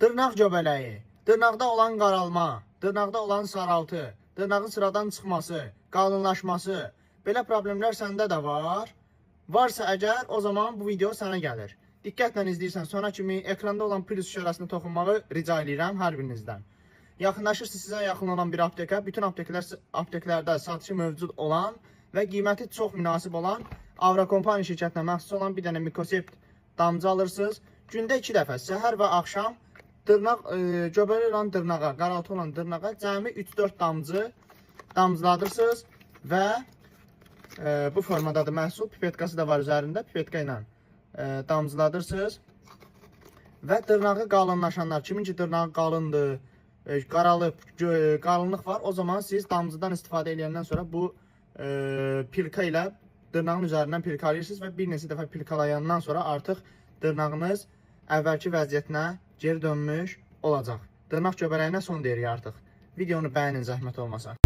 dırnaq göbələyi, dırnaqda olan qaralma, dırnaqda olan saraltı, dırnağın sıradan çıxması, qalınlaşması, belə problemlər səndə də var. Varsa əgər, o zaman bu video sənə gəlir. Diqqətlə izləyirsən, sonra kimi ekranda olan plus işarəsini toxunmağı rica edirəm hər birinizdən. Yaxınlaşırsınız sizə yaxın olan bir aptekə, bütün apteklərdə satışı mövcud olan və qiyməti çox münasib olan Avrokompaniya şirkətinə məxsus olan bir dənə Mikosept damcı alırsınız. Gündə 2 dəfə, səhər və axşam dırnaq, göbəli olan dırnağa, qaraltı olan dırnağa cəmi 3-4 damcı damcıladırsınız və bu formadadır məhsul. Pipetkası da var üzərində, pipetka ilə damcıladırsınız və dırnağı qalınlaşanlar, kimin ki dırnağı qalındır, qaralıb, qalınlıq var, o zaman siz damcıdan istifadə edəndən sonra bu pilka ilə dırnağın üzərindən pilkalayırsınız və bir neçə dəfə pilkalayandan sonra artıq dırnağınız əvvəlki vəziyyətinə geri dönmüş olacaq. Dırnaq göbələyinə son deyirik artıq. Videonu bəyənin, zəhmət olmasa.